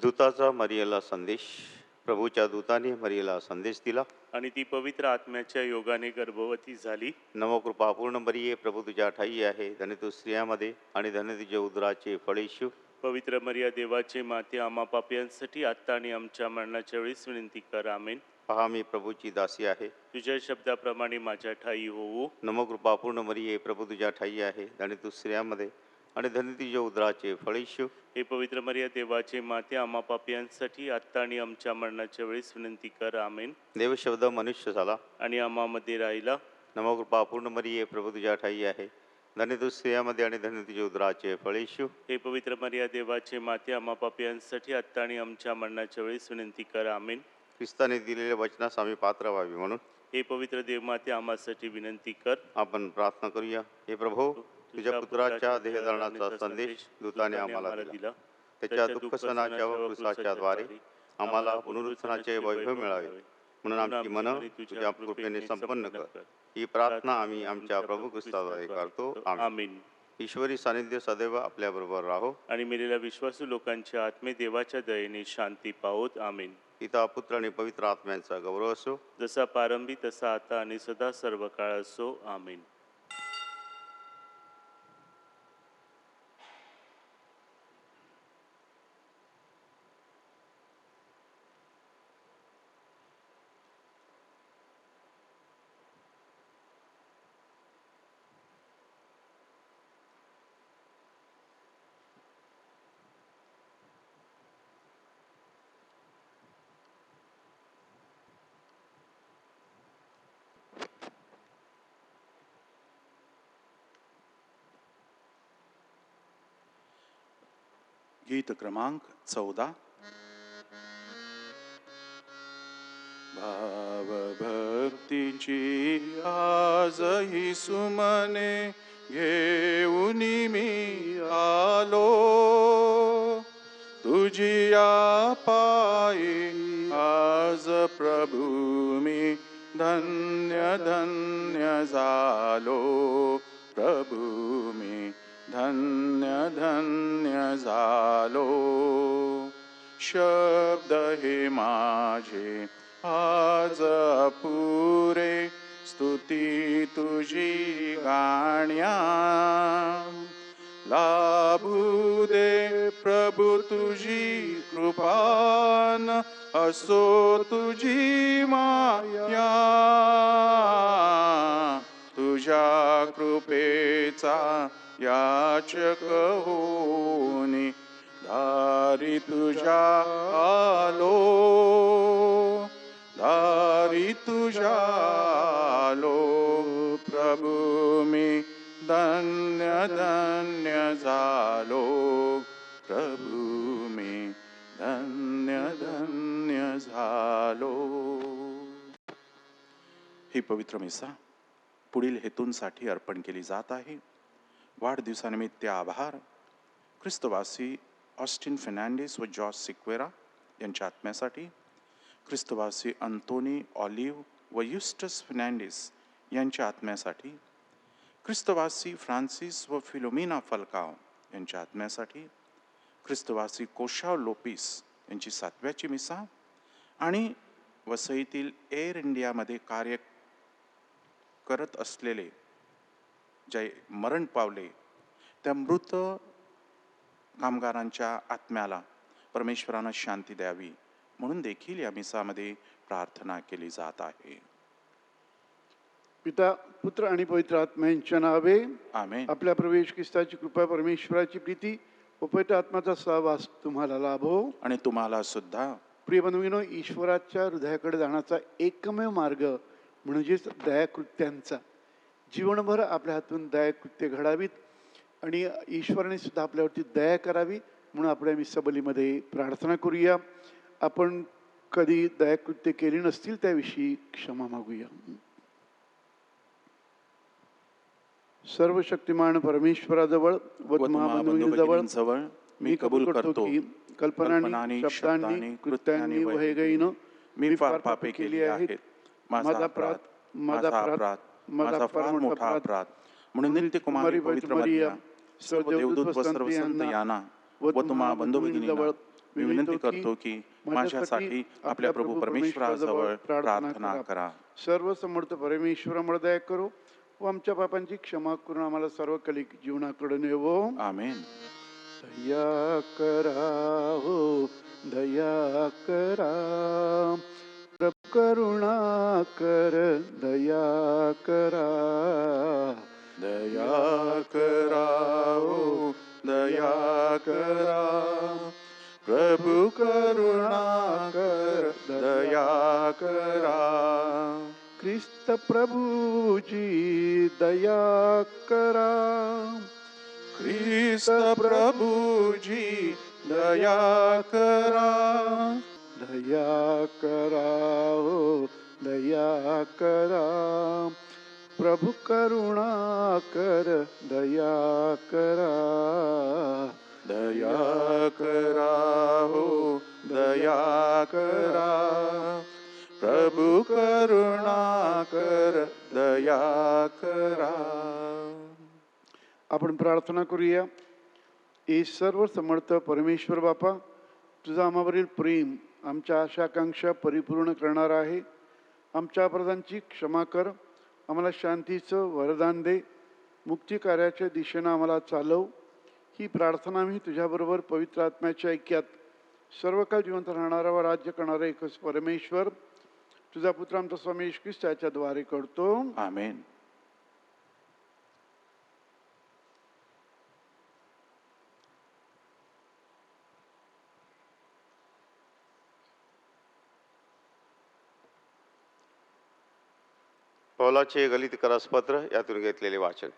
दूताचा मरियेला संदेश. प्रभूच्या दूताने मरियेला संदेश दिला. आणि ती पवित्र आत्म्याच्या योगाने गर्भवती झाली. नवकृपा पूर्ण मरिये, प्रभू तुझ्या ठाई आहे. धन्य तू स्त्रियामध्ये आणि धन्य तुझे उदराचे फळ येशू. पवित्र मरिया, देवाचे माते, आम्हा पापियांसाठी आत्ता आणि आमच्या मरणाच्या वेळेस विनंती कर. आमेन. पहा, मी प्रभूची दासी आहे. तुझ्या शब्दाप्रमाणे माझ्या ठाई होऊ. नमकृपा पूर्ण मरिये, प्रभू तुझ्या ठाई आहे. धन्य तू स्त्रियामध्ये आणि धन्य तुझे उदराचे फळ येशू. हे पवित्र मरिया, देवाचे माते, आम्हा पापियांसाठी आत्ता आणि आमच्या मरणाच्या वेळेस विनंती कर. आमेन. देवशब्द मनुष्य झाला आणि आम्हामध्ये राहिला. नमकृपा पूर्ण मरिये, प्रभू तुझ्या ठाई आहे. धन्य तू स्त्रियामध्ये आणि धन्य तुझे उदराचे फळ येशू. हे पवित्र मरिया, देवाचे माते, आम्हा पापियांसाठी आत्ता आणि आमच्या मरणाच्या वेळेस विनंती कर. आमेन. ख्रिस्ताने दिलेल्या वचनास आम्ही पात्र व्हावे म्हणून हे पवित्र देवमाते, आम्हासाठी विनंती कर. आपण प्रार्थना करूया. हे प्रभू, तुझ्या पुत्राच्या देहधारणाचा संदेश दूताने आम्हाला दिला. त्याच्या दुःखसनाच्या व क्रूसाच्या द्वारे आम्हाला पुनरुत्थानाचे वैभव मिळावे, म्हणून आमची मनं तुझ्या कृपेने संपन्न कर. ही प्रार्थना आम्ही आमच्या प्रभू ख्रिस्ताद्वारे करतो. आमीन. ईश्वरी सानिध्य सदैव आपल्याबरोबर राहो. आणि मेलेल्या विश्वासू लोकांच्या आत्मे देवाच्या दयेने शांती पावोत. आमीन. पिता, पुत्र आणि पवित्र आत्म्यांचा गौरव असो, जसा प्रारंभी तसा आता आणि सदा सर्व काळ असो. आमीन. गीत क्रमांक 14. भावभक्तीची आज ही सुमने घेऊन मी आलो, तुझिया पायी आज प्रभू मी धन्य धन्य झालो. प्रभू मी धन्य धन्य झालो. शब्द हे माझे आज अपुरे, स्तुती तुझी गाण्या. लाभू दे प्रभू तुझी कृपान, असो तुझी माया. तुझ्या कृपेचा याचक होनी, दारी तुझ्या आलो, दारी तुझ्या आलो. प्रभू मी धन्य धन्य झालो. प्रभू मी धन्य धन्य झालो. ही पवित्र मिसा पुढील हेतूंसाठी अर्पण केली जात आहे. वाढदिवसानिमित्त आभार. ख्रिस्तवासी ऑस्टिन फर्नांडिस व जॉर्ज सिक्वेरा यांच्या आत्म्यासाठी, ख्रिस्तवासी अंतोनी ऑलिव्ह व युस्टस फर्नांडिस यांच्या आत्म्यासाठी, ख्रिस्तवासी फ्रान्सिस व फिलोमिना फल्काव यांच्या आत्म्यासाठी, ख्रिस्तवासी कोशाव लोपिस यांची 7व्याची मिसा आणि वसईतील एअर इंडियामध्ये कार्य करत असलेले जे मरण पावले त्या मृत कामगारांच्या आत्म्याला परमेश्वरानं शांती द्यावी म्हणून देखील या मिसामध्ये प्रार्थना केली जात आहे. पिता, पुत्र आणि पवित्र आत्म्यांच्या नावे आमेन. आपल्या प्रवेश ख्रिस्ताची कृपा, परमेश्वराची प्रीती व पवित्र आत्माचा सहवास तुम्हाला लाभो. आणि तुम्हाला सुद्धा. प्रिय बंधूंनो, ईश्वराच्या हृदयाकडे जाण्याचा एकमेव मार्ग म्हणजेच दयाकृत्यांचा. जीवनभर आपल्या हातून दयाकृत्य घडावीत आणि ईश्वराने सुद्धा आपल्यावरती दया करावी म्हणून आपण आम्ही सबलीमध्ये प्रार्थना करूया. आपण कधी दयाकृत्य केली नसतील त्याविषयी क्षमा मागूया. सर्व शक्तिमान परमेश्वराजवळ व तुम्हा बंधूंजवळ मी कबूल करतो की कल्पनांनी, शब्दांनी, कृत्यांनी व हेगईनं मी फार पापे केली आहेत. माझा अपराध फार मोठा अपराध. म्हणून नित्य कुमारी पवित्र मरिया, सर्व देवदूत व सर्व संत यांना व तुम्हा बंधू भगिनींना मी विनंती करतो की माझ्यासाठी आपल्या प्रभू परमेश्वराजवळ प्रार्थना करा. सर्व समर्थ परमेश्वरामुळे दया करो व आमच्या पापांची क्षमा करून आम्हाला सर्व कलिक जीवनाकडे नेवो. आमेन. दया करा हो दया करा, प्रभु करुणा कर दया करा. दया करा हो दया करा, प्रभु करुणा कर दया करा. ख्रिस्त प्रभुजी दया करा. ख्रिस्त प्रभुजी दया करा. दया करा हो दया करा, प्रभु करुणा कर दया करा. दया करा हो दया करा, प्रभु करुणा कर दया करा. आपण प्रार्थना करूया. हे सर्व समर्थ परमेश्वर बापा, तुझा आम्हावरील प्रेम आमच्या आशा आकांक्षा परिपूर्ण करणार आहे. आमच्या अपराधांची क्षमा कर, आम्हाला शांतीचं वरदान दे, मुक्ती कार्याच्या दिशेनं आम्हाला चालव. ही प्रार्थना आम्ही तुझ्याबरोबर पवित्र आत्म्याच्या ऐक्यात सर्व काळ जिवंत राहणारा व राज्य करणारा एकच परमेश्वर तुझा पुत्र आमचा स्वामी येशू ख्रिस्त याच्या द्वारे करतो. आमेन. पौलाचे गलित करसपत्र यातून घेतलेले वाचन.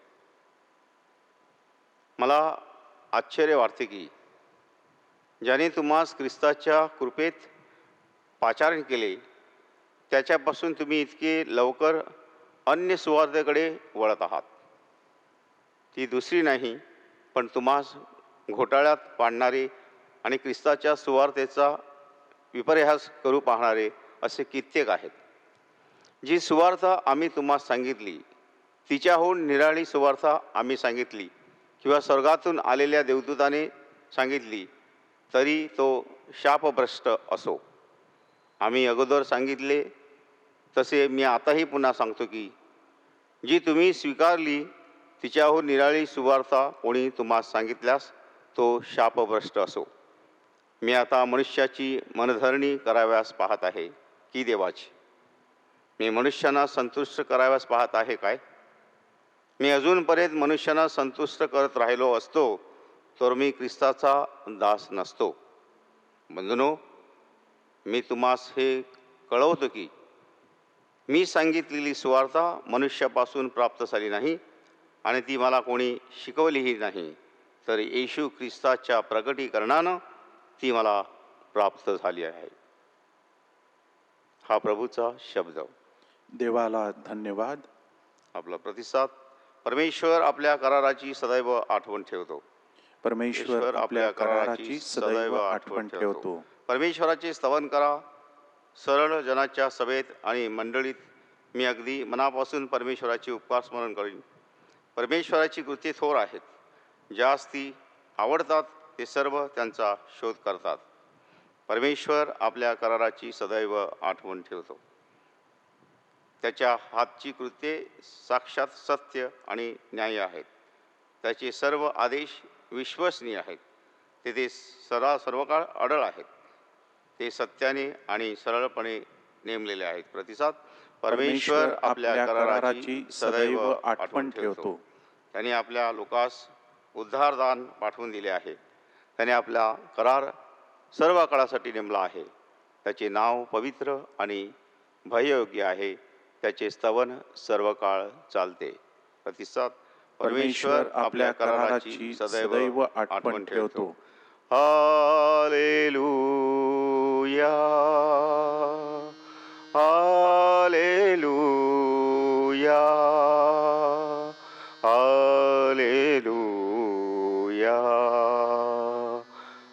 मला आश्चर्य वाटते की ज्याने तुम्हास ख्रिस्ताच्या कृपेत पाचारण केले त्याच्यापासून तुम्ही इतके लवकर अन्य सुवार्तेकडे वळत आहात. ती दुसरी नाही पण तुम्हास घोटाळ्यात पाडणारे आणि ख्रिस्ताच्या सुवार्तेचा विपर्यास करू पाहणारे असे कित्येक आहेत. जी सुवार्ता आम्ही तुम्हाला सांगितली तिच्याहून निराळी सुवार्ता आम्ही सांगितली किंवा स्वर्गातून आलेल्या देवदूताने सांगितली तरी तो शापभ्रष्ट असो. आम्ही अगोदर सांगितले तसे मी आताही पुन्हा सांगतो की जी तुम्ही स्वीकारली तिच्याहून निराळी सुवार्ता कोणी तुम्हाला सांगितल्यास तो शापभ्रष्ट असो. मी आता मनुष्याची मनधरणी कराव्यास पाहत आहे की देवाची? मी मनुष्यांना संतुष्ट कराव्यास पाहत आहे काय? मी अजूनपर्यंत मनुष्यांना संतुष्ट करत राहिलो असतो तर मी ख्रिस्ताचा दास नसतो. बंधुनो, मी तुम्हास हे कळवतो की मी सांगितलेली सुवार्ता मनुष्यापासून प्राप्त झाली नाही आणि ती मला कोणी शिकवलीही नाही, तर येशू ख्रिस्ताच्या प्रकटीकरणानं ती मला प्राप्त झाली आहे. हा प्रभूचा शब्द. देवाला धन्यवाद. आपला प्रतिसाद. परमेश्वर आपल्या कराराची सदैव आठवण ठेवतो. परमेश्वर आपल्या कराराची सदैव आठवण ठेवतो. परमेश्वराचे स्तवन करा. सरळ जनाच्या सभेत आणि मंडळीत मी अगदी मनापासून परमेश्वराचे उपकार स्मरण करीन. परमेश्वराची कृती थोर आहेत. ज्यास ती आवडतात ते सर्व त्यांचा शोध करतात. परमेश्वर आपल्या कराराची सदैव आठवण ठेवतो. त्याच्या हातची कृत्ये साक्षात सत्य आणि न्याय आहेत. त्याचे सर्व आदेश विश्वसनीय आहेत. ते सर्व काळ अडळ आहेत. ते सत्याने आणि सरळपणे नेमलेले आहेत. प्रतिसाद. परमेश्वर आपल्या कराराची सदैव आठवण ठेवतो. त्याने आपल्या लोकास उद्धारदान पाठवून दिले आहे. त्याने आपला करार सर्व काळासाठी नेमला आहे. त्याचे नाव पवित्र आणि भययोग्य आहे. त्याचे स्तवन सर्व काळ चालते. प्रतिसाद. परमेश्वर आपल्या कराराची सदैव आठवण ठेवतो. Hallelujah, hallelujah, hallelujah,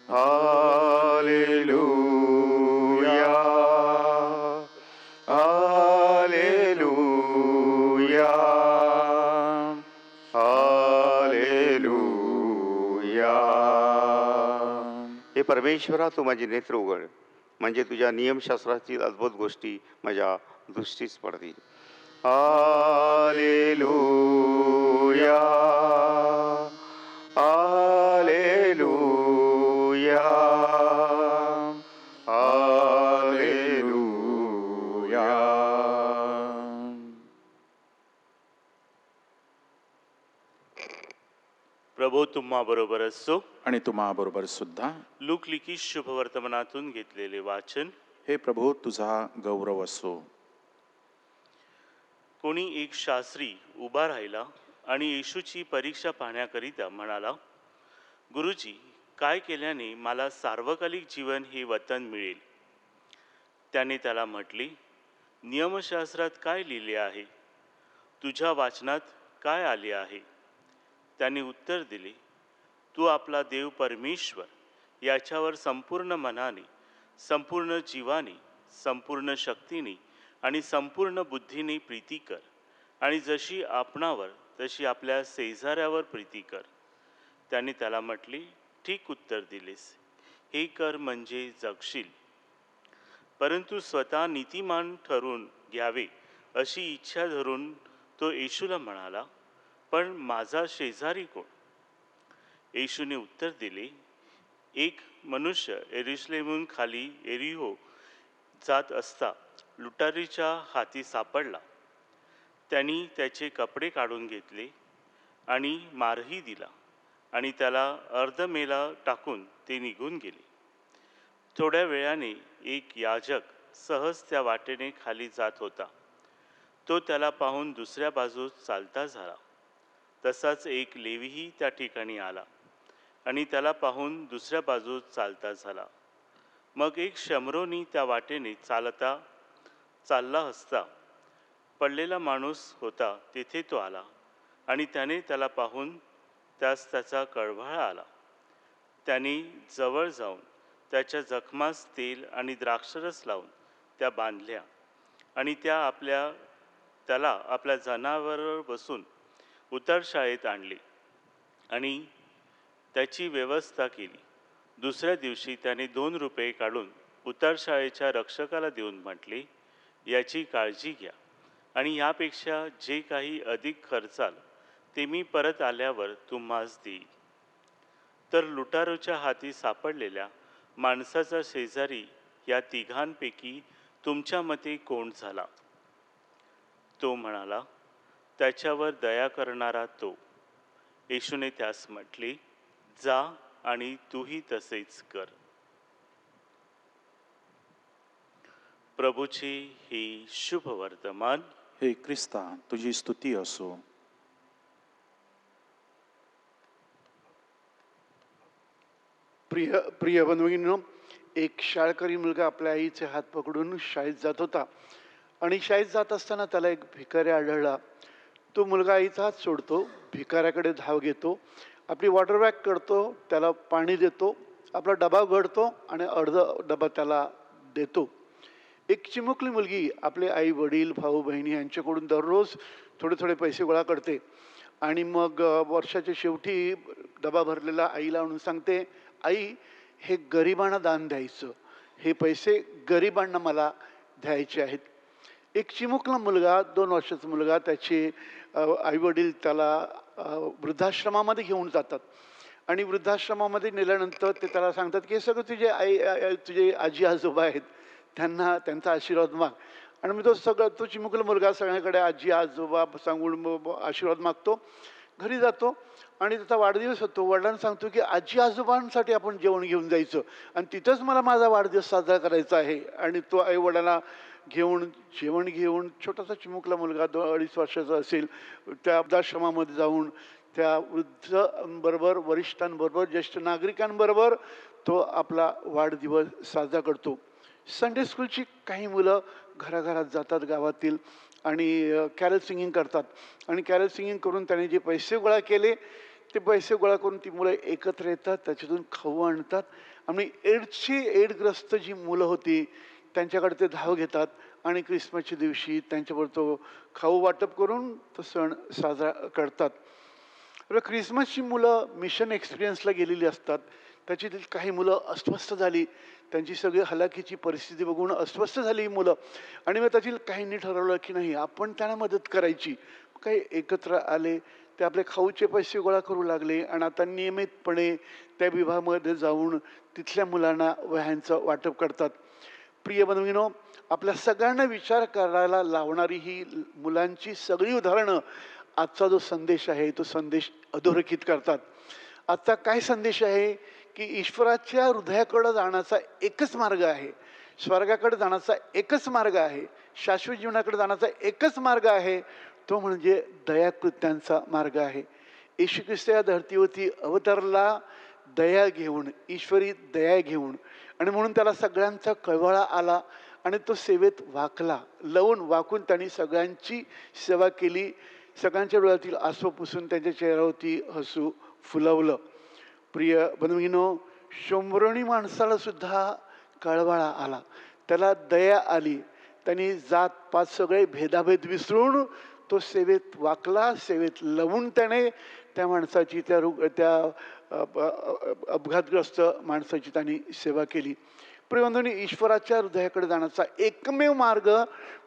hallelujah, hallelujah, hallelujah. हे परमेश्वरा, तू माझी नेत्र उघड, म्हणजे तुझ्या नियमशास्त्रातील अद्भुत गोष्टी माझ्या दृष्टीस पडतील. Hallelujah, hallelujah, hallelujah. प्रभू तुम्हा बरोबर असो. आणि तुम्हा बरोबर सुद्धा. लूक लिखित शुभवर्तमानातून घेतलेले वाचन. हे प्रभू, तुझा गौरव असो. कोणी एक शास्त्री उभा राहिला आणि येशूची परीक्षा पाहण्याकरिता म्हणाला, गुरुजी, काय केल्याने मला सार्वकालिक जीवन हे वतन मिळेल? त्याने त्याला म्हटले, नियमशास्त्रात काय लिहिले आहे? तुझ्या वाचनात काय आले आहे? त्याने उत्तर दिले, तू आपला देव परमेश्वर याच्यावर संपूर्ण मनाने, संपूर्ण जीवाने, संपूर्ण शक्तीने आणि संपूर्ण बुद्धीने प्रीती कर, आणि जशी आपणावर तशी आपल्या शेजाऱ्यावर प्रीती कर. त्याने त्याला म्हटले, ठीक उत्तर दिलेस, हे कर म्हणजे जगशील. परंतु स्वतः नीतिमान ठरून घ्यावे अशी इच्छा धरून तो येशूला म्हणाला, पण माझा शेजारी कोण? येशूने उत्तर दिले, एक मनुष्य यरुशलेमहून खाली एरिहो जात असता लुटारीच्या हाती सापडला. त्यांनी त्याचे कपडे काढून घेतले आणि मारही दिला, आणि त्याला अर्धमेला टाकून ते निघून गेले. थोड्या वेळाने एक याजक सहज त्या वाटेने खाली जात होता. तो त्याला पाहून दुसऱ्या बाजूस चालता झाला. तसाच एक लेवीही त्या ठिकाणी आला आणि त्याला पाहून दुसऱ्या बाजूस चालता झाला. मग एक शमरोनी त्या वाटेने चालला असता पडलेला माणूस होता, तेथे तो आला आणि त्याने त्याला पाहून त्यास त्याचा कळवळा आला. त्याने जवळ जाऊन त्याच्या जखमास तेल आणि द्राक्षरस लावून त्या बांधल्या आणि त्याला आपल्या जनावरावर बसून उतरशाळेत आणले आणि त्याची व्यवस्था केली. दुसऱ्या दिवशी त्याने 2 रुपये काढून उतरशाळेच्या रक्षकाला देऊन म्हटले, याची काळजी घ्या, आणि यापेक्षा जे काही अधिक खर्चाल ते मी परत आल्यावर तुम्हास देईल. तर लुटारूच्या हाती सापडलेल्या माणसाचा शेजारी या तिघांपैकी तुमच्या मते कोण झाला? तो म्हणाला, त्याच्यावर दया करणारा तो. येशूने त्यास म्हटले, जा आणि तूही तसेच कर. प्रभूचे हे शुभ वर्तमान. हे ख्रिस्ता, तुझी स्तुती असो. प्रिय बंधूंनो, एक शाळकरी मुलगा आपल्या आईचे हात पकडून शाळेत जात होता आणि शाळेत जात असताना त्याला एक भिकारी आढळला. तो मुलगा आईचा हात सोडतो, भिकाऱ्याकडे धाव घेतो, आपली वॉटर बॅग काढतो, त्याला पाणी देतो, आपला डबा उघडतो आणि अर्धा डबा त्याला देतो. एक चिमुकली मुलगी आपले आई वडील भाऊ बहिणी यांच्याकडून दररोज थोडे थोडे पैसे गोळा करते आणि मग वर्षाच्या शेवटी डबा भरलेला आईला आणून सांगते, आई, हे गरिबांना दान द्यायचं, हे पैसे गरिबांना मला द्यायचे आहेत. एक चिमुकला मुलगा, 2 वर्षाचा मुलगा, त्याचे आईवडील त्याला वृद्धाश्रमामध्ये घेऊन जातात आणि वृद्धाश्रमामध्ये नेल्यानंतर ते त्याला सांगतात की हे सगळं तुझे आजी आजोबा आहेत, त्यांचा आशीर्वाद माग. आणि मी तो चिमुकला मुलगा सगळ्यांकडे आजी आजोबा सांगून आशीर्वाद मागतो. घरी जातो आणि त्याचा वाढदिवस होतो. वडिलांना सांगतो की आजी आजोबांसाठी आपण जेवण घेऊन जायचं आणि तिथंच मला माझा वाढदिवस साजरा करायचा आहे. आणि तो आई वडिलांना जेवण घेऊन छोटासा चिमुकला मुलगा 2-2.5 वर्षाचा असेल, त्या वृद्धाश्रमामध्ये जाऊन त्या वृद्धांबरोबर, वरिष्ठांबरोबर, ज्येष्ठ नागरिकांबरोबर तो आपला वाढदिवस साजरा करतो. संडे स्कूलची काही मुलं घराघरात जातात गावातील आणि कॅरल सिंगिंग करतात आणि कॅरल सिंगिंग करून त्याने जे पैसे गोळा केले ते पैसे गोळा करून ती मुलं एकत्र येतात, त्याच्यातून खाऊ आणतात आणि एड्सग्रस्त जी मुलं होती त्यांच्याकडे ते धाव घेतात आणि ख्रिसमसच्या दिवशी त्यांच्याबरोबर तो खाऊ वाटप करून तो सण साजरा करतात. ख्रिसमसची मुलं मिशन एक्सपिरियन्सला गेलेली असतात. त्याच्यातील काही मुलं अस्वस्थ झाली, त्यांची सगळी हलाखीची परिस्थिती बघून अस्वस्थ झाली ही मुलं. आणि मग त्यातील काहींनी ठरवलं की नाही, आपण त्यांना मदत करायची. काही एकत्र आले, ते आपले खाऊचे पैसे गोळा करू लागले आणि आता नियमितपणे त्या विभागामध्ये जाऊन तिथल्या मुलांना वह्यांचं वाटप करतात. प्रिय बंधूंनो, आपल्या सगळ्यांना विचार करायला लावणारी ही मुलांची सगळी उदाहरणं आजचा जो संदेश आहे तो संदेश अधोरेखित करतात. आजचा काय संदेश आहे की ईश्वराच्या हृदयाकडे जाण्याचा एकच मार्ग आहे, स्वर्गाकडे जाण्याचा एकच मार्ग आहे, शाश्वत जीवनाकडे जाण्याचा एकच मार्ग आहे, तो म्हणजे दयाकृत्यांचा मार्ग आहे. येशू ख्रिस्त या धर्तीवरती अवतरला दया घेऊन, ईश्वरी दया घेऊन, आणि म्हणून त्याला सगळ्यांचा कळवळा आला आणि तो सेवेत वाकला. लवून वाकून त्यांनी सगळ्यांची सेवा केली, सगळ्यांच्या डोळ्यातील आसू पुसून त्यांच्या चेहऱ्यावरती हसू फुलवलं. प्रिय बंधूंनो, शंभरोणी माणसाला सुद्धा कळवळा आला, त्याला दया आली. त्यांनी जात पात सगळे भेदाभेद विसरून तो सेवेत वाकला, सेवेत लवून त्याने त्या माणसाची, त्या अपघातग्रस्त माणसाची त्यांनी सेवा केली. प्रियबंधूंनी, ईश्वराच्या हृदयाकडे जाण्याचा एकमेव मार्ग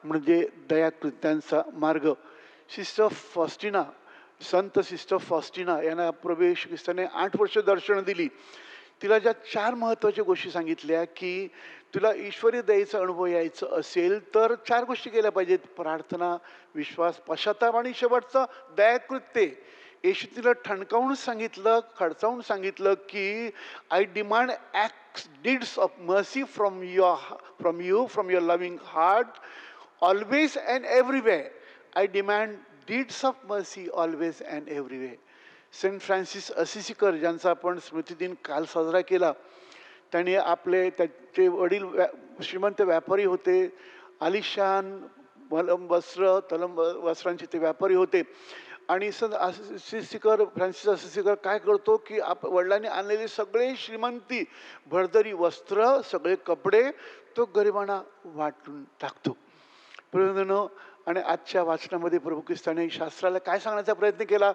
म्हणजे दयाकृत्यांचा मार्ग. सिस्टर फॉस्टिना, संत सिस्टर फॉस्टिना यांना प्रभू येशू ख्रिस्ताने 8 वर्ष दर्शन दिली. तिला ज्या 4 महत्त्वाच्या गोष्टी सांगितल्या की तुला ईश्वरी दयेचा अनुभव यायचं असेल तर 4 गोष्टी केल्या पाहिजेत: प्रार्थना, विश्वास, पश्चाताप आणि शेवटचं दयाकृत्ये. येशू तिला ठणकावून सांगितलं, खडसावून सांगितलं की I demand acts, deeds of mercy from you, from your loving heart, always and every way. I demand deeds of mercy always and every way. Saint Francis असिसीकर, ज्यांचा आपण स्मृतिदिन काल साजरा केला, त्याने त्याचे वडील श्रीमंत व्यापारी होते, आलिशान तलम वस्त्रांचे ते व्यापारी होते. आणि फ्रान्सिस असिसीकर काय करतो की वडिलांनी आणलेले सगळे श्रीमंती, भरदरी वस्त्र, सगळे कपडे तो गरिबांना वाटून टाकतो. प्रभूंनो, आणि आजच्या वाचनामध्ये प्रभू ख्रिस्ताने शास्त्राला काय सांगण्याचा प्रयत्न केला?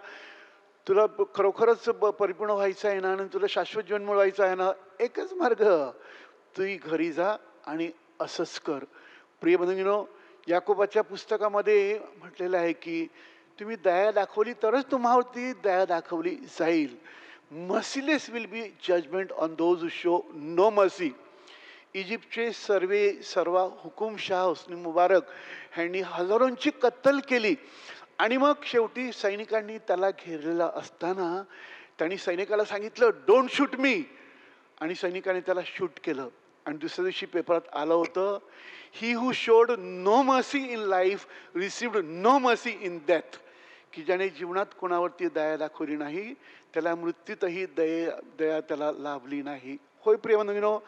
तुला खरोखरच परिपूर्ण व्हायचं आहे ना, आणि तुला शाश्वत जीवन मिळवायचं आहे ना, एकच मार्ग, तूही घरी जा आणि असंच कर. प्रिय बंधूंनो, याकोबाच्या पुस्तकामध्ये म्हटलेलं आहे की तुम्ही दया दाखवली तरच तुम्हावरती दया दाखवली जाईल. Merciless will be judgement on those who show no mercy. इजिप्तचे सर्व हुकुमशाह हुस्नी मुबारक ह्यांनी हजारोंची कत्तल केली आणि मग शेवटी सैनिकांनी त्याला घेरलेला असताना त्यांनी सैनिकाला सांगितलं, डोंट शूट मी, आणि सैनिकांनी त्याला शूट केलं. आणि दुसऱ्या दिवशी पेपरात आलं होतं, he who showed no mercy in life received no mercy in death. की ज्याने जीवनात कोणावरती दया दाखवली नाही त्याला मृत्यूतही दया त्याला लाभली नाही. होय प्रिय बंधूंनो,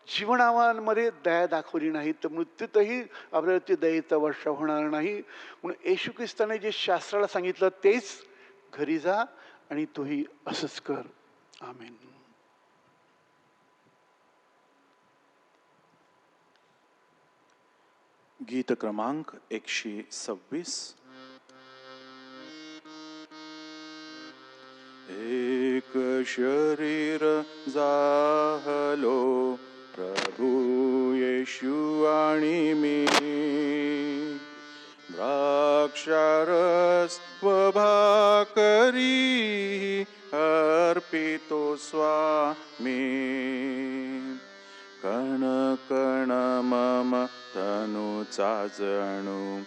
जीवनामध्ये दया दाखवली नाही तर मृत्यूतही आपल्यावरती दयेचा वर्षा होणार नाही. म्हणून येशू ख्रिस्ताने जे शास्त्राला सांगितलं तेच घरी जा आणि तोही असंच कर. आमेन. गीत क्रमांक 126. एक शरीर जाहलो प्रभू येशू आणि मी, द्राक्षारस व भाकरी अर्पितो स्वामी. कण कण मम तनुचा जणू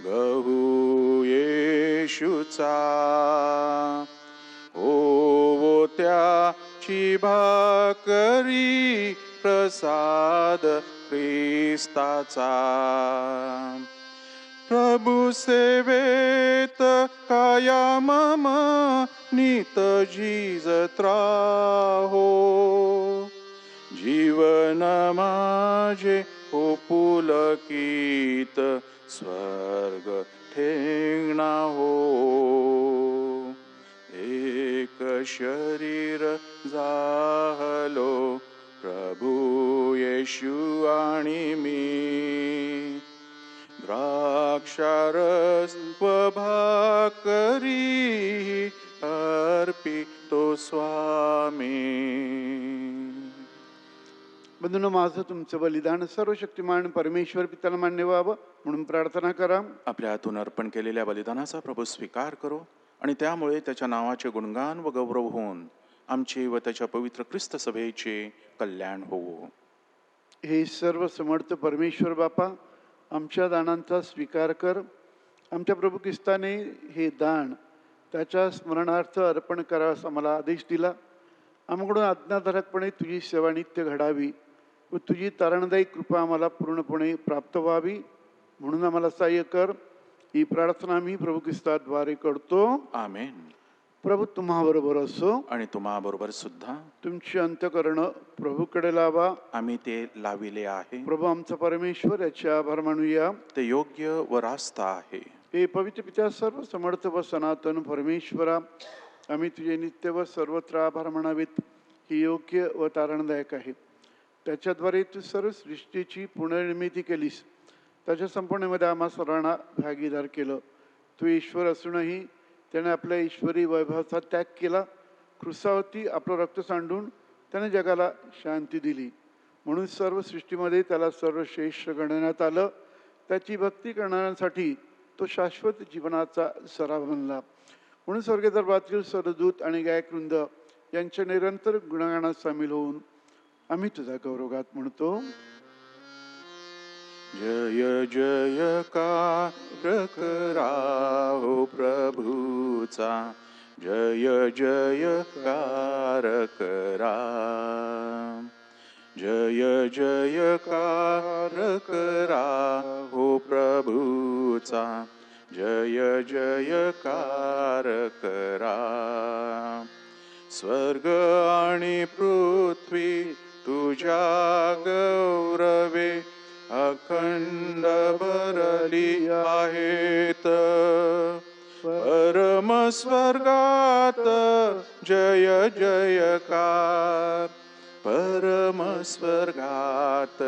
गहू येशूचा, हो त्याची भाकरी प्रसाद ख्रिस्ताचा. प्रभू सेवेत काया मम नित झिजत राहो, जीवन माझे हो पुलकित स्वर्ग ठेंगणा हो. एक शरीर जाहलो प्रभू येशू आणि मी, द्राक्षारस व भाकरी अर्पितो स्वामी. बंधूंनो, माझं तुमचं बलिदान सर्व शक्तिमान परमेश्वर पित्याला मान्य व्हावं म्हणून प्रार्थना करा. आपल्या हातून अर्पण केलेल्या बलिदानाचा प्रभू स्वीकार करो आणि त्यामुळे त्याच्या नावाचे गुणगान व गौरव होऊन आमचे व त्याच्या पवित्र ख्रिस्त सभेचे कल्याण होवो. हे सर्व समर्थ परमेश्वर बापा, आमच्या दानांचा स्वीकार कर. आमच्या प्रभू ख्रिस्ताने हे दान त्याच्या स्मरणार्थ अर्पण करावयास आम्हाला आदेश दिला. आमकडून आज्ञाधारकपणे तुझी सेवा नित्य घडावी व तुझी तारणदायी कृपा आम्हाला पूर्णपणे प्राप्त व्हावी म्हणून आम्हाला सहाय्य कर. ही प्रार्थना आम्ही प्रभू ख्रिस्ताद्वारे करतो. आमेन. प्रभू तुम्हाबरोबर असो आणि तुम्हाबरोबर सुद्धा. तुमची अंतकरण प्रभूकडे लावा. आम्ही ते लाविले आहे. प्रभू आमचा परमेश्वर, याचे आभार मानूया. ते योग्य व रास्त आहे. हे पवित्र पित्या, सर्व समर्थ व सनातन परमेश्वरा, आम्ही तुझे नित्य व सर्वत्र आभार मानावेत. ही योग्य व तारणदायक आहे. त्याच्याद्वारे तू सर्व सृष्टीची पुनर्निर्मिती केलीस. त्याच्या संपूर्णमध्ये आम्हा सर्वांना भागीदार केलं. तू ईश्वर असूनही त्याने आपल्या ईश्वरी वैभवाचा त्याग केला. क्रुसावरती आपलं रक्त सांडून त्याने जगाला शांती दिली. म्हणून सर्व सृष्टीमध्ये त्याला सर्वश्रेष्ठ गणण्यात आलं. त्याची भक्ती करणाऱ्यांसाठी तो शाश्वत जीवनाचा सराव बनला. म्हणून स्वर्गदरबारातील सर्वदूत आणि गायकवृंद यांच्या निरंतर गुणगानात सामील होऊन आम्ही तुझा गौरवगात म्हणतो. जय जयकार करा हो प्रभूचा, जय जयकार करा. जय जयकार करा हो प्रभूचा, जय जयकार करा. स्वर्ग आणि पृथ्वी तुझ्या गौरवे अखंड भरली आहेत. परम स्वर्गात जय जयकार, परम स्वर्गात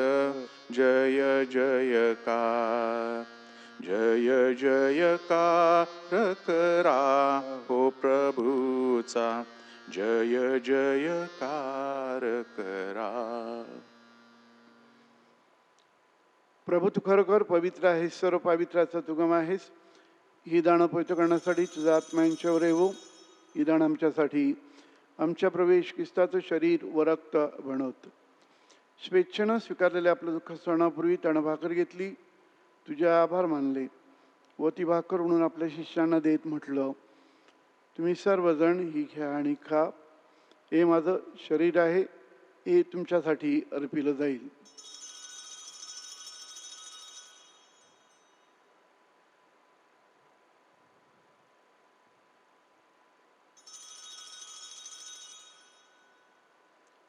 जय जयकार. जय जयकार करा हो प्रभूचा, जय जयकार करा. प्रभू, तू खरोखर पवित्र आहेस, सर्व पवित्राचा तू गम आहेस. ही दानं पवित्र करण्यासाठी तुझा आत्मा यांच्यावर येवो. ही दान आमच्यासाठी आमच्या प्रवेश ख्रिस्ताचं शरीर व रक्त बनवतं. स्वेच्छेनं स्वीकारलेल्या आपलं दुःख सहनापूर्वी त्यानं भाकर घेतली, तुझे आभार मानले व ती भाकर म्हणून आपल्या शिष्यांना देत म्हटलं, तुम्ही सर्वजण ही घ्या आणि खा. हे माझं शरीर आहे, हे तुमच्यासाठी अर्पिलं जाईल.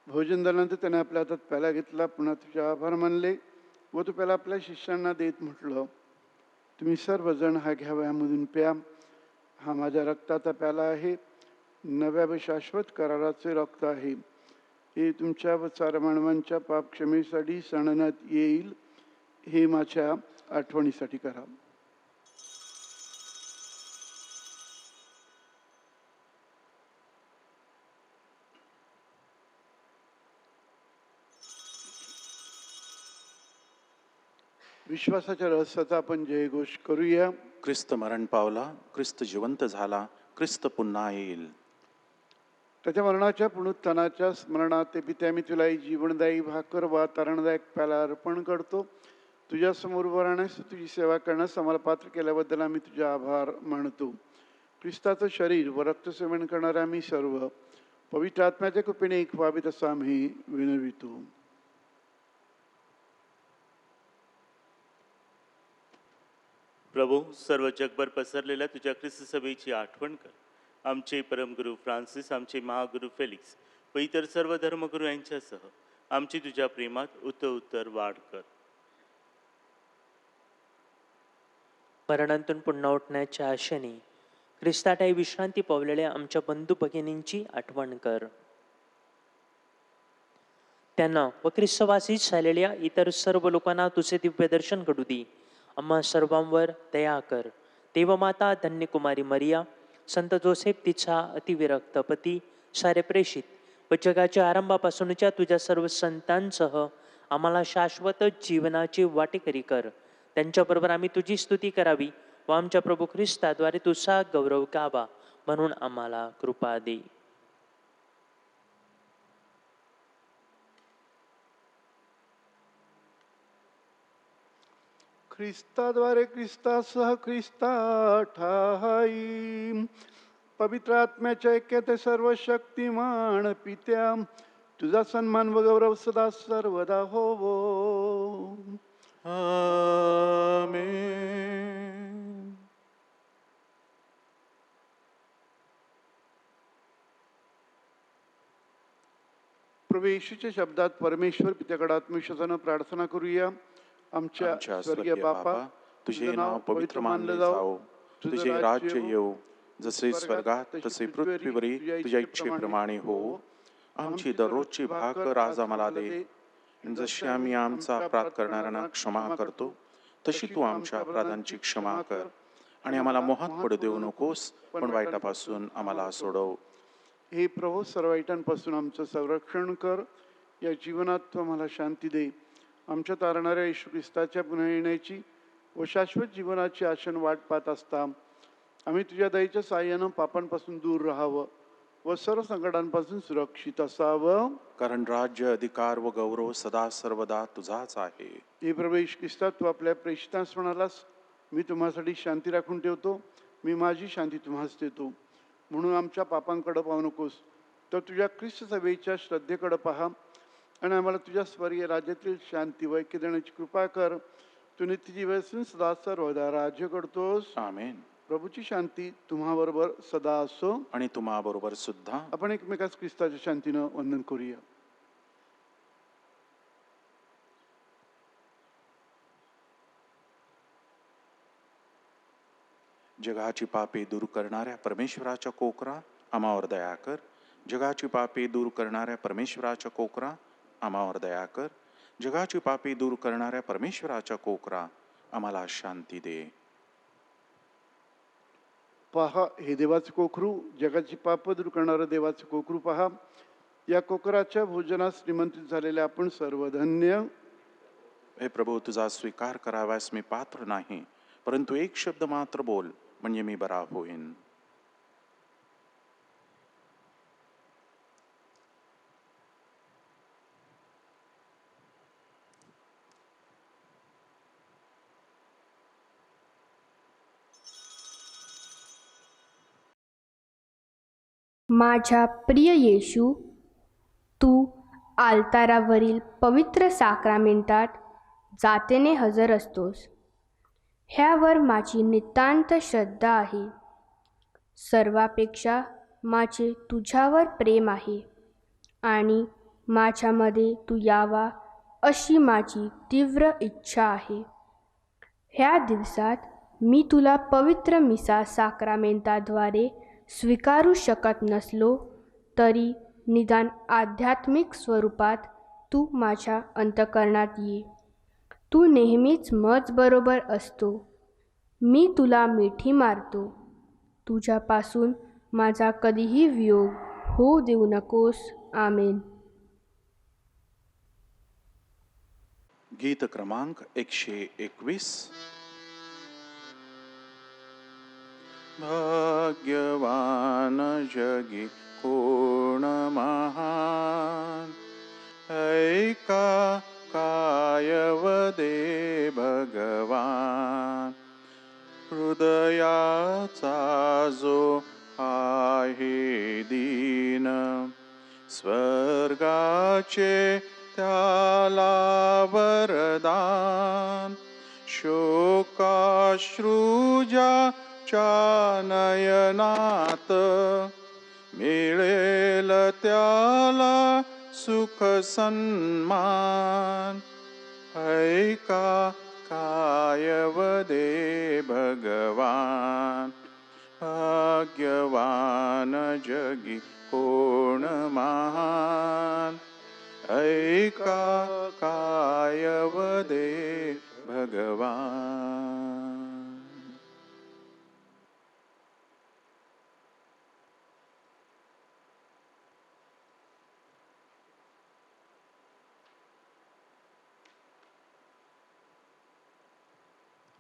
भोजन झाल्यानंतर त्याने आपल्या हातात प्याला घेतला, पुन्हा तुझे आभार मानले व तो प्याला आपल्या शिष्यांना देत म्हटलं, तुम्ही सर्वजण हा घ्यावा, यामधून प्या. हा माझ्या रक्ताचा प्याला आहे, नव्या व शाश्वत कराराचे रक्त आहे. हे तुमच्या व साऱ्या मानवांच्या पाप क्षमेसाठी सांडण्यात येईल. हे माझ्या आठवणीसाठी करा. विश्वासाच्या रहस्याचा आपण जयघोष करूया. ख्रिस्त मरण पावला, ख्रिस्त जिवंत झाला, ख्रिस्त पुन्हा येईल. त्याच्या मरणाच्या पुनरुत्थानाच्या स्मरणात ते पित्या, मी तुला ही जीवनदायी भाकर वा तारणदायक प्याला अर्पण करतो. तुझ्यासमोर उभं राहण्यास, तुझी सेवा करण्यास आम्हाला पात्र केल्याबद्दल आम्ही तुझे आभार मानतो. ख्रिस्ताचं शरीर व रक्त सेवन करणारे आम्ही सर्व पवित्र आत्म्याच्या कृपेने एक व्हावीत असं आम्ही विनवितो. प्रभू, सर्व जगभर पसरलेल्या तुझ्या ख्रिस्त सभेची आठवण कर. आमचे परमगुरू फ्रान्सिस, आमचे महागुरू फेलिक्स व इतर सर्व धर्मगुरू यांच्यासह आमची तुझ्या प्रेमात उत्तर वाढ कर. मरणांतून पुन्हा उठण्याच्या आशेने ख्रिस्ताठायी विश्रांती पावलेल्या आमच्या बंधू भगिनींची आठवण कर. त्यांना व ख्रिस्तवासीच झालेल्या इतर सर्व लोकांना तुझे दिव्य दर्शन घडू दे. आम्हा सर्वांवर दया कर. देवमाता धन्यकुमारी मरिया, संत जोसेफ तिचा अतिविरक्त पती, सारे प्रेषित व व जगाच्या आरंभापासूनच्या तुझ्या सर्व संतांसह आम्हाला शाश्वत जीवनाची वाटेकरी कर. त्यांच्याबरोबर आम्ही तुझी स्तुती करावी व आमच्या प्रभू ख्रिस्ताद्वारे तुझा गौरव गावा, म्हणून आम्हाला कृपा दे. ख्रिस्ताद्वारे ख्रिस्तासह ख्रिस्ता ठाई पवित्र आत्म्याच्या ऐक्यात सर्व शक्तिमान पित्या तुझा सन्मान व गौरव सदा सर्वदा होवो. आमेन. प्रभू येशूच्या शब्दात परमेश्वर पित्याकडे आत्मविश्वासानं प्रार्थना करूया. आमच्या स्वर्गीय बापा, तुझे नाव पवित्र मानले जाओ, तुझे राज्य येऊ, जसे स्वर्गात तसे पृथ्वीवरी तुझ्या इच्छेप्रमाणे हो. आमची दररोजची भाकर आज आम्हाला दे, जशी आम्ही आमचा अपराध करणाऱ्यांना क्षमा करतो, तशी तू आमच्या अपराधांची क्षमा कर, आणि आम्हाला मोहात पडू देऊ नकोस, पण वाईटापासून आम्हाला सोडव. हे प्रभू, सर्व वाईटांपासून आमचं संरक्षण कर. या जीवनात तू आम्हाला शांती दे. आमच्या तारणाऱ्या येशू ख्रिस्ताच्या पुन्हा येण्याची व शाश्वत जीवनाची आशन वाट पाहत असता आम्ही तुझ्या दयेच्या साह्यानं पापांपासून दूर राहावं व सर्व संकटांपासून सुरक्षित असावं. कारण राज्य, अधिकार व गौरव सदा सर्वदा तुझाच आहे. हे प्रभू येशू ख्रिस्ता, तू आपल्या प्रेषितांस म्हणालास, मी तुम्हासाठी शांती राखून ठेवतो, मी माझी शांती तुम्हास देतो. म्हणून आमच्या पापांकडे पाहू नकोस, तर तुझ्या ख्रिस्त सभेच्या श्रद्धेकडे पहा आणि आम्हाला तुझ्या स्वर्गीय राज्यातील शांती व ऐक्य देण्याची कृपा कर. तू नित्य जीवन सदा सर्वदा राज्य करतोस. आमेन. प्रभूची शांती तुम्हाबरोबर सदा असो. आणि तुम्हा बरोबर सुद्धा. आपण एकमेकास ख्रिस्ताच्या शांतीनं वंदन करूया. जगाची पापे दूर करणाऱ्या परमेश्वराच्या कोकरा, आम्हावर दया कर. जगाची पापे दूर करणाऱ्या परमेश्वराच्या कोकरा, आम्हावर दया कर. जगाची पापे दूर करणाऱ्या परमेश्वराच्या कोकरा, आम्हाला शांती दे. पहा, हे देवाचे कोकरू, जगाची पाप दूर करणारं देवाचे कोकरू पहा. या कोकराच्या भोजनास निमंत्रित झालेले आपण सर्व धन्य. हे प्रभू, तुझा स्वीकार कराव्यास मी पात्र नाही, परंतु एक शब्द मात्र बोल, म्हणजे मी बरा होईन. माझ्या प्रिय येशू, तू आल्तारावरील पवित्र साक्रामेंटात जातेने हजर असतोस. ह्यावर माझी नितांत श्रद्धा आहे. सर्वापेक्षा माझे तुझ्यावर प्रेम आहे आणि माझ्यामध्ये तू यावा अशी माझी तीव्र इच्छा आहे. ह्या दिवसात मी तुला पवित्र मिसा साक्रामेंटाद्वारे स्वीकारू शकत नसलो तरी निदान आध्यात्मिक स्वरूपात तू माझ्या अंतःकरणात ये. तू नेहमीच मजबरोबर असतो. मी तुला मिठी मारतो. तुझ्यापासून माझा कधीही वियोग होऊ देऊ नकोस. आमेन. गीत क्रमांक 121. भाग्यवान जगी कोण महान, ऐका कायवदे भगवान. हृदयाचा जो आहे दीन, स्वर्गाचे त्याला वरदान. शोकाश्रुजाच्या नयनात मिळेल त्याला सुख सन्मान. ऐका कायवदे भगवान. भाग्यवान जगी कोण महान, ऐका कायवदे भगवान.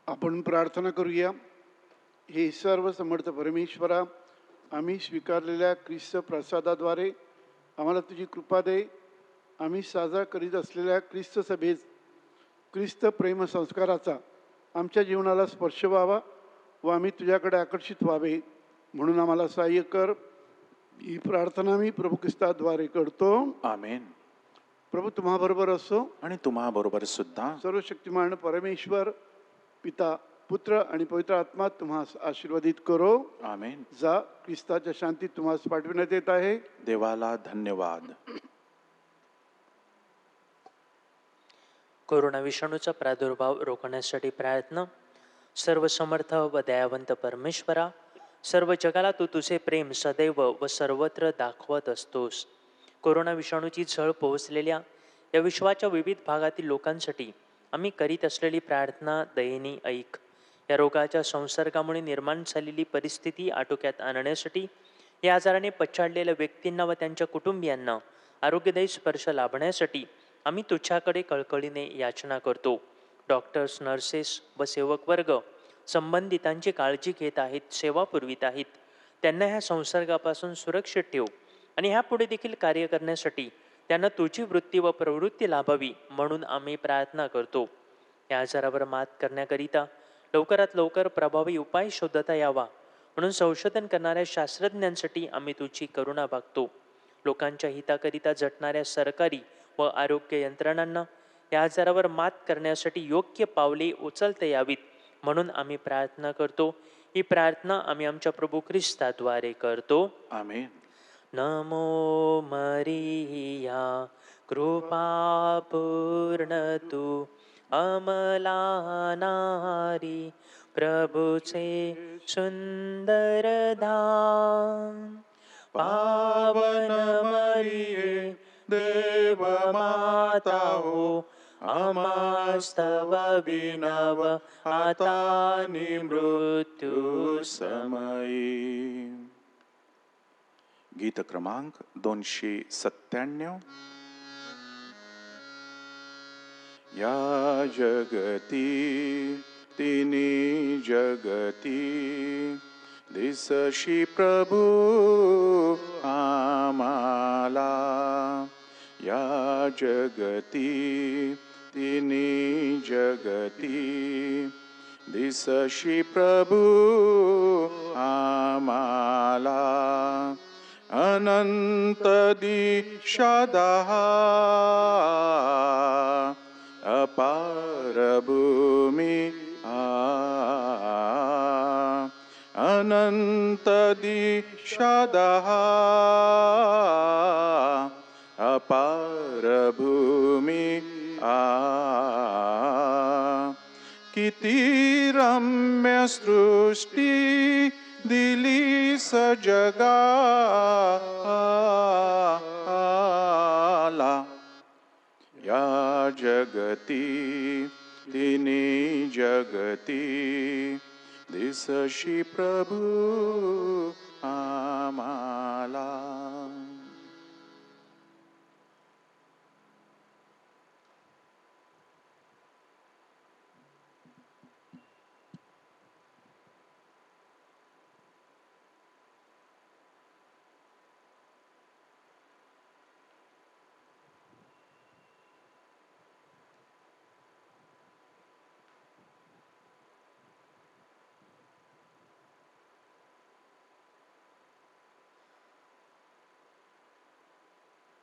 आपण प्रार्थना करूया. हे सर्व समर्थ परमेश्वरा, आम्ही स्वीकारलेल्या ख्रिस्त प्रसादाद्वारे आम्हाला तुझी कृपा दे. आम्ही साजरा करीत असलेल्या ख्रिस्त सभेत ख्रिस्त प्रेम संस्काराचा आमच्या जीवनाला स्पर्श व्हावा व आम्ही तुझ्याकडे आकर्षित व्हावे म्हणून आम्हाला सहाय्य कर. ही प्रार्थना मी प्रभू ख्रिस्ताद्वारे करतो. आमेन. प्रभू तुम्हाबरोबर असो. आणि तुम्हा बरोबर सुद्धा. सर्वशक्तिमान परमेश्वर पिता, पुत्र आणि पवित्र आत्मा तुम्हास आशीर्वादित करो. आमेन. जा, ख्रिस्ताच्या शांती तुम्हास पाठविण्यात येत आहे. देवाला धन्यवाद. कोरोना विषाणूचा प्रादुर्भाव रोखण्यासाठी प्रार्थना. सर्व समर्थ व दयावंत परमेश्वरा, सर्व जगाला तू तुझे प्रेम सदैव व सर्वत्र दाखवत असतोस. कोरोना विषाणूची झळ पोहोचलेल्या या विश्वाच्या विविध भागातील लोकांसाठी आम्ही करीत असलेली प्रार्थना दयेने ऐक. या रोगाच्या संसर्गामुळे निर्माण झालेली परिस्थिती आटोक्यात आणण्यासाठी या आजाराने पछाडलेल्या व्यक्तींना व त्यांच्या कुटुंबियांना आरोग्यदायी स्पर्श लाभण्यासाठी आम्ही तुझ्याकडे कळकळीने याचना करतो. डॉक्टर्स, नर्सेस व सेवक वर्ग संबंधितांची काळजी घेत आहेत, सेवा पुरवित आहेत. त्यांना ह्या संसर्गापासून सुरक्षित ठेव आणि ह्यापुढे देखील कार्य करण्यासाठी त्यांना तुझी वृत्ती व प्रवृत्ती लाभावी म्हणून आम्ही प्रार्थना करतो. या आजारावर मात करण्याकरिता लवकरात लवकर प्रभावी उपाय शोधता यावा म्हणून संशोधन करणाऱ्या शास्त्रज्ञांसाठी आम्ही तुझी करुणा मागतो. लोकांच्या हिताकरिता झटणाऱ्या सरकारी व आरोग्य यंत्रणांना या आजारावर मात करण्यासाठी योग्य पावले उचलता यावीत म्हणून आम्ही प्रार्थना करतो. ही प्रार्थना आम्ही आमच्या प्रभू ख्रिस्ताद्वारे करतो. आमेन. नमो मरिया, कृपा पूर्ण तू अमला नारी, प्रभूचे सुंदर धाम. पावन मरिये, देव माता हो, आमास्तव विनव आता नि मृत्यू समयी. गीत क्रमांक 297. या जगती तिनी जगती दिसशी प्रभू आम्हाला. या जगती तिनी जगती दिसशी प्रभू आम्हाला. अनंत दिशा दहा अपार भूमी अनंत दिशा दहा अपार भूमी किती रम्य सृष्टी दिली सजगाला. या जगती तिनी जगती दिसशी प्रभू